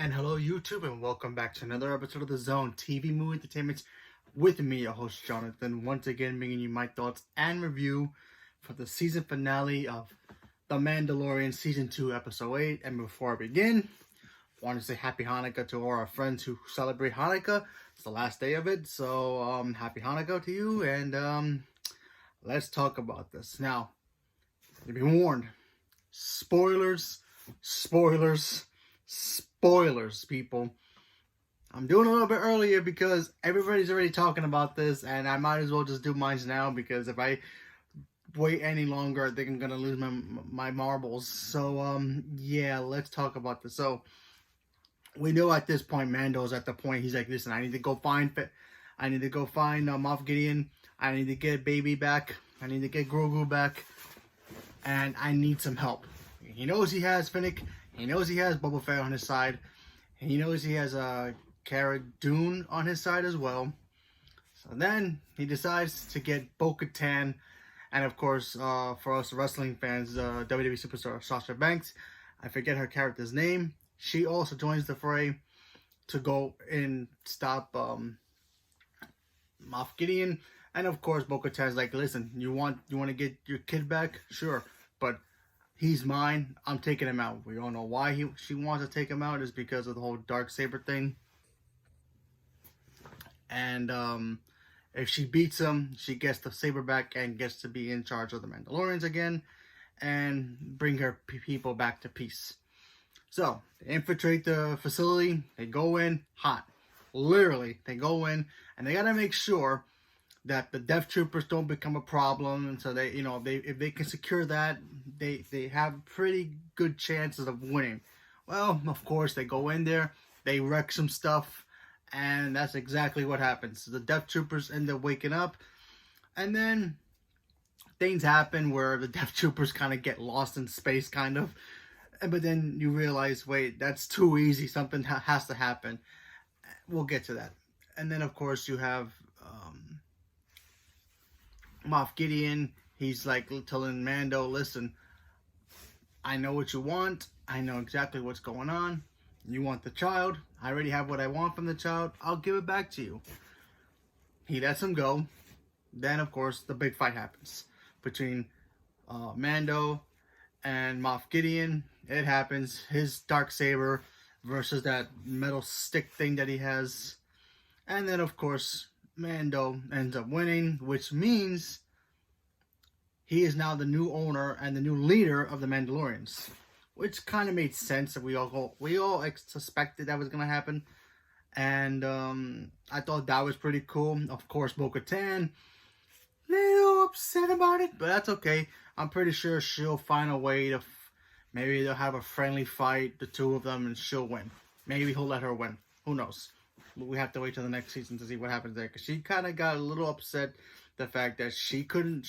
And hello, YouTube, and welcome back to another episode of The Zone TV Movie Entertainment with me, your host Jonathan. Once again, bringing you my thoughts and review for the season finale of The Mandalorian Season 2, Episode 8. And before I begin, I want to say Happy Hanukkah to all our friends who celebrate Hanukkah. It's the last day of it, so Happy Hanukkah to you, and let's talk about this. Now, you've been warned. Spoilers, spoilers, spoilers, people. I'm doing a little bit earlier because everybody's already talking about this, and I might as well just do mine now, because if I wait any longer, I think I'm gonna lose my marbles. So yeah, let's talk about this. So we know at this point, Mando's at the point he's like, listen, I need to go find Moff Gideon. I need to get Baby back. I need to get Grogu back, and I need some help. He knows he has Finnick. He knows he has Boba Fett on his side. He knows he has Cara Dune on his side as well. So then he decides to get Bo-Katan, and of course, for us wrestling fans, WWE superstar Sasha Banks. I forget her character's name. She also joins the fray to go and stop Moff Gideon. And of course, Bo-Katan's like, listen, you want to get your kid back? Sure, but he's mine. I'm taking him out. We all know why she wants to take him out is because of the whole Darksaber thing. And if she beats him, she gets the saber back and gets to be in charge of the Mandalorians again and bring her people back to peace. So they infiltrate the facility. They go in hot. Literally, they go in and they gotta make sure that the Death Troopers don't become a problem, and so they, if they can secure that, they have pretty good chances of winning. Well, of course, they go in there, they wreck some stuff, and that's exactly what happens. The Death Troopers end up waking up, and then things happen where the Death Troopers kind of get lost in space, kind of. But then you realize, wait, that's too easy. Something has to happen. We'll get to that. And then, of course, you have Moff Gideon. He's like telling Mando, listen, I know what you want. I know exactly what's going on. You want the child. I already have what I want from the child. I'll give it back to you. He lets him go. Then, of course, the big fight happens between Mando and Moff Gideon. It happens. His Darksaber versus that metal stick thing that he has. And then, of course, Mando ends up winning, which means he is now the new owner and the new leader of the Mandalorians, which kind of made sense. That we all suspected that was gonna happen, and I thought that was pretty cool. Of course, Bo-Katan, little upset about it, but that's okay. I'm pretty sure she'll find a way to. Maybe they'll have a friendly fight, the two of them, and she'll win. Maybe he'll let her win. Who knows? We have to wait till the next season to see what happens there, because she kind of got a little upset the fact that she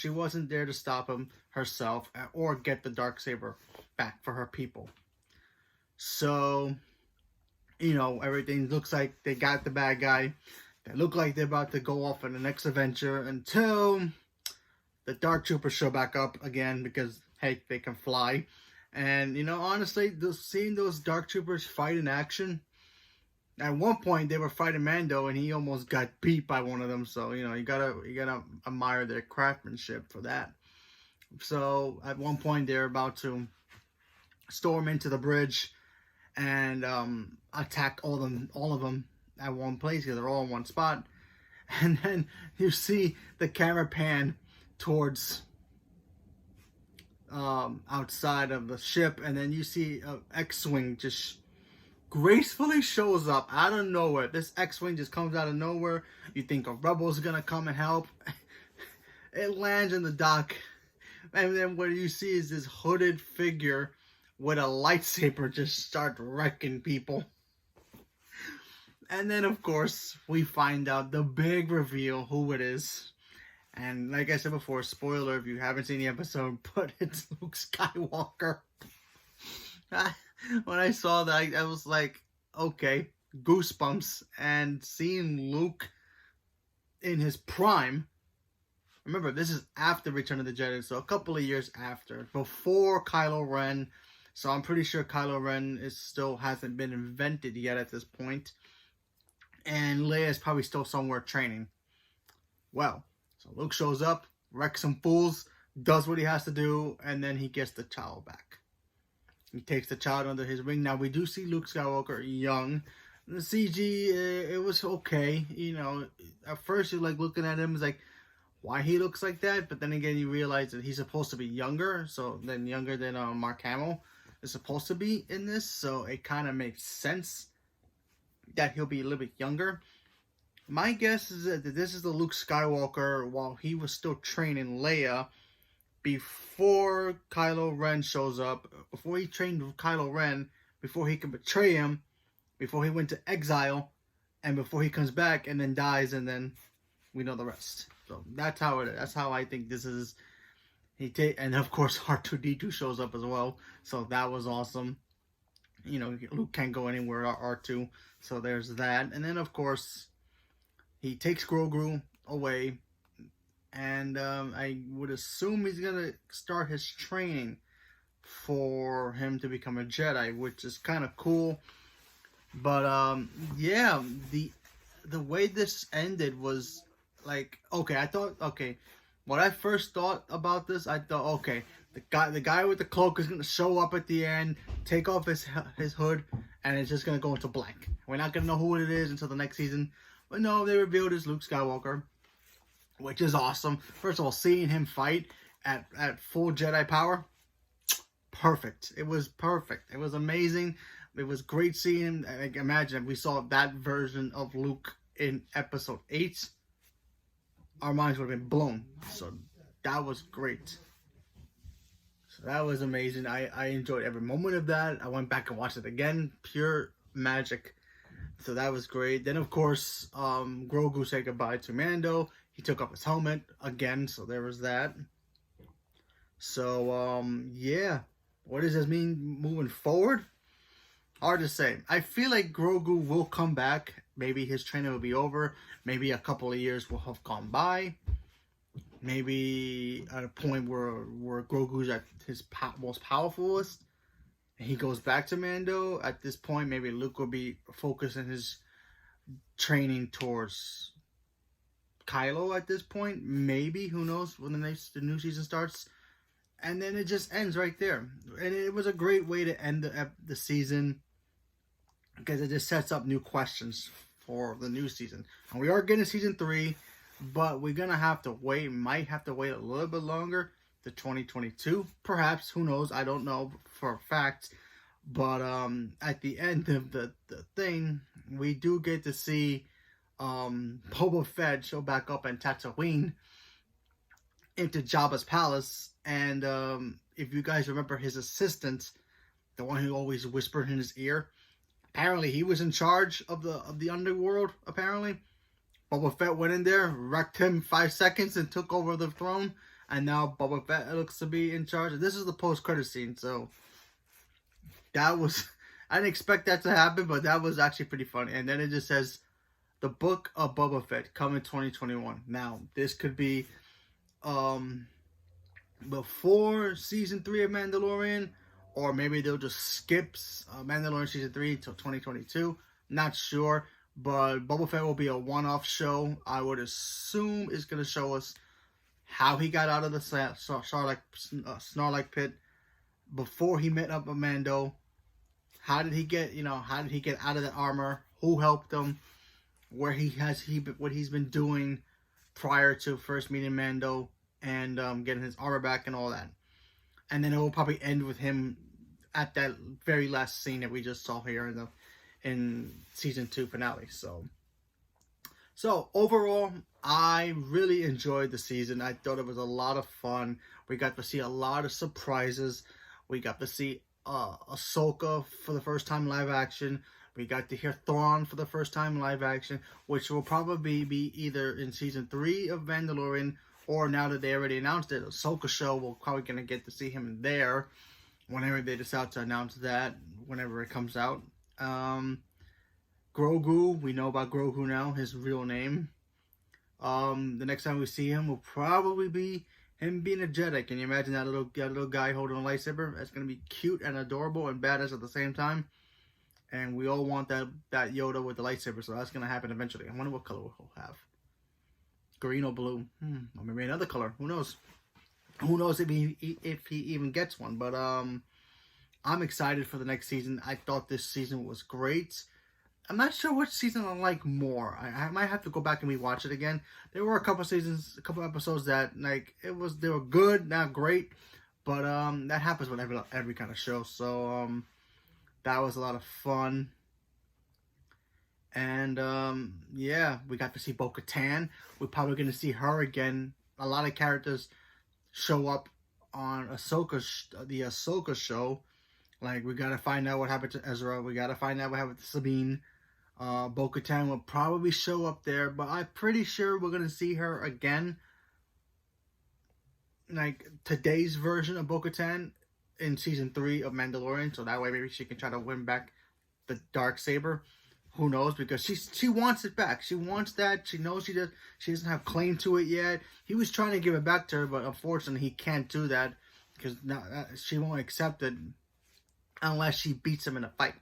wasn't there to stop him herself or get the Darksaber back for her people. So, everything looks like they got the bad guy. They look like they're about to go off on the next adventure until the Dark Troopers show back up again, because, hey, they can fly. And, honestly, seeing those Dark Troopers fight in action, at one point they were fighting Mando and he almost got beat by one of them. So, you gotta admire their craftsmanship for that. So, at one point they're about to storm into the bridge and attack all of them at one place, because they're all in one spot. And then you see the camera pan towards outside of the ship, and then you see an X-Wing just gracefully shows up out of nowhere. This X-Wing just comes out of nowhere. You think a rebel's gonna come and help. It lands in the dock, and then what you see is this hooded figure with a lightsaber just start wrecking people. And then, of course, we find out the big reveal who it is. And like I said before, spoiler if you haven't seen the episode, but it's Luke Skywalker. When I saw that, I was like, okay, goosebumps. And seeing Luke in his prime, remember, this is after Return of the Jedi, so a couple of years after, before Kylo Ren So I'm pretty sure Kylo Ren still hasn't been invented yet at this point. And Leia is probably still somewhere training. Well, so Luke shows up, wrecks some fools, does what he has to do, and then he gets the child back. He takes the child under his wing. Now, we do see Luke Skywalker young. The CG, it was okay. You know, at first you're like looking at him, it's like, why he looks like that? But then again, you realize that he's supposed to be younger, younger than Mark Hamill is supposed to be in this. So it kind of makes sense that he'll be a little bit younger. My guess is that this is the Luke Skywalker while he was still training Leia before Kylo Ren shows up, before he trained with Kylo Ren, before he can betray him, before he went to exile, and before he comes back and then dies, and then we know the rest. So that's how it is. That's how I think this is. And of course R2-D2 shows up as well, so that was awesome. You know, Luke can't go anywhere R2, so there's that. And then of course he takes Grogu away, and I would assume he's gonna start his training for him to become a Jedi, which is kind of cool. But yeah, the way this ended was like, okay, when I first thought about this, I thought, okay, the guy with the cloak is gonna show up at the end, take off his hood, and it's just gonna go into blank. We're not gonna know who it is until the next season. But no, they revealed it's Luke Skywalker, which is awesome. First of all, seeing him fight at full Jedi power, perfect. It was perfect. It was amazing. It was great seeing him. I imagine if we saw that version of Luke in Episode 8, our minds would have been blown. So that was great. So that was amazing. I enjoyed every moment of that. I went back and watched it again. Pure magic. So that was great. Then, of course, Grogu said goodbye to Mando. He took off his helmet again, so there was that. So, yeah. What does this mean moving forward? Hard to say. I feel like Grogu will come back. Maybe his training will be over. Maybe a couple of years will have gone by. Maybe at a point where Grogu's at his most powerfulest. He goes back to Mando. At this point, maybe Luke will be focusing his training towards Kylo at this point. Maybe, who knows, when the new season starts. And then it just ends right there. And it was a great way to end the season, because it just sets up new questions for the new season. And we are getting season 3, but we're going to have to wait. Might have to wait a little bit longer to 2022. Perhaps, who knows? I don't know for a fact. But at the end of the thing, we do get to see Boba Fett show back up in Tatooine into Jabba's palace. And if you guys remember his assistant, the one who always whispered in his ear, apparently he was in charge of the underworld, apparently. Boba Fett went in there, wrecked him 5 seconds, and took over the throne. And now Boba Fett looks to be in charge. This is the post-credit scene, so that was... I didn't expect that to happen, but that was actually pretty funny. And then it just says, the Book of Boba Fett, coming 2021. Now, this could be before Season 3 of Mandalorian, or maybe they'll just skip Mandalorian Season 3 until 2022. Not sure, but Boba Fett will be a one-off show. I would assume it's going to show us how he got out of the Snarlack pit before he met up with Mando. How did he get out of that armor? Who helped him? What he's been doing prior to first meeting Mando and getting his armor back and all that. And then it will probably end with him at that very last scene that we just saw here in season 2 finale. So overall, I really enjoyed the season. I thought it was a lot of fun. We got to see a lot of surprises. We got to see Ahsoka for the first time live action. We got to hear Thrawn for the first time live action, which will probably be either in season 3 of Mandalorian, or now that they already announced it, Ahsoka show, we're probably going to get to see him there whenever they decide to announce that, whenever it comes out. Grogu, we know about Grogu now, his real name. The next time we see him will probably be Him being a Jedi, can you imagine that little guy holding a lightsaber? That's gonna be cute and adorable and badass at the same time. And we all want that Yoda with the lightsaber, so that's gonna happen eventually. I wonder what color we'll have. Green or blue? Or maybe another color. Who knows? Who knows if he even gets one? But I'm excited for the next season. I thought this season was great. I'm not sure which season I like more. I might have to go back and rewatch it again. There were a couple episodes that they were good, not great, but that happens with every kind of show. So that was a lot of fun. And yeah, we got to see Bo-Katan. We're probably going to see her again. A lot of characters show up on the Ahsoka show. Like, we got to find out what happened to Ezra. We got to find out what happened to Sabine. Bo-Katan will probably show up there, but I'm pretty sure we're going to see her again. Like, today's version of Bo-Katan in Season 3 of Mandalorian. So that way maybe she can try to win back the Darksaber. Who knows? Because she wants it back. She wants that. She knows she doesn't have claim to it yet. He was trying to give it back to her, but unfortunately he can't do that because she won't accept it unless she beats him in a fight.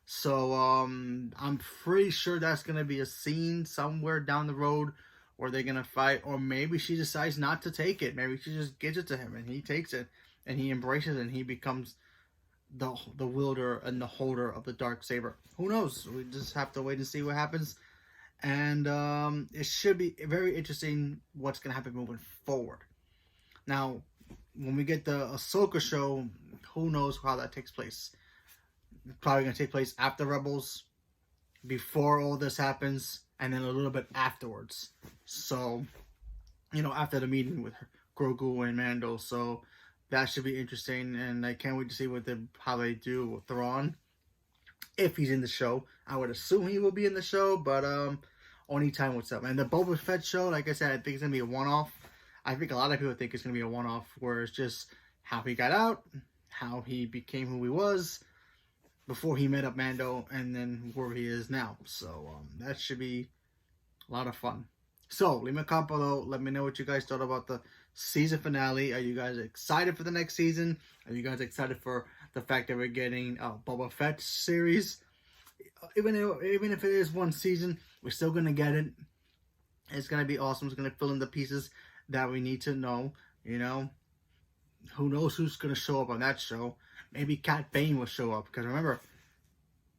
So I'm pretty sure that's gonna be a scene somewhere down the road where they're gonna fight, or maybe she decides not to take it. Maybe she just gives it to him and he takes it and he embraces it and he becomes the wielder and the holder of the Darksaber. Who knows? We just have to wait and see what happens. And it should be very interesting what's going to happen moving forward. Now, when we get the Ahsoka show, who knows how that takes place. It's probably going to take place after Rebels, before all this happens, and then a little bit afterwards. So, after the meeting with Grogu and Mando. So that should be interesting, and I can't wait to see how they do with Thrawn. If he's in the show, I would assume he will be in the show, but only time will tell. And the Boba Fett show, like I said, I think it's gonna be a one-off. I think a lot of people think it's gonna be a one-off, where it's just how he got out, how he became who he was before he met up Mando, and then where he is now. So that should be a lot of fun. So leave me a comment below. Let me know what you guys thought about the season finale. Are you guys excited for the next season? Are you guys excited for the fact that we're getting a Boba Fett series? Even if it is one season, we're still gonna get it. It's gonna be awesome. It's gonna fill in the pieces that we need to know. Who knows who's gonna show up on that show? Maybe Cat Bane will show up, because remember,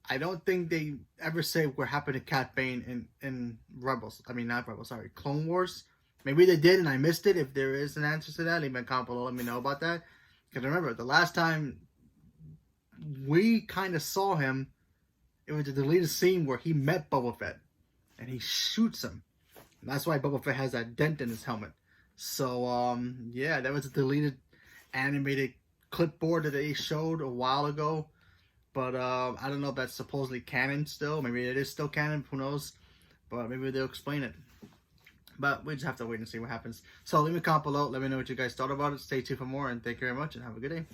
I don't think they ever say what happened to Cat Bane in Rebels. I mean, not Rebels, sorry, Clone Wars. Maybe they did and I missed it. If there is an answer to that, leave me a comment below. Let me know about that. Because remember, the last time we kind of saw him, it was a deleted scene where he met Boba Fett. And he shoots him. And that's why Boba Fett has that dent in his helmet. So, yeah, that was a deleted animated clipboard that they showed a while ago. But I don't know if that's supposedly canon still. Maybe it is still canon. Who knows? But maybe they'll explain it. But we just have to wait and see what happens. So leave me a comment below. Let me know what you guys thought about it. Stay tuned for more. And thank you very much. And have a good day.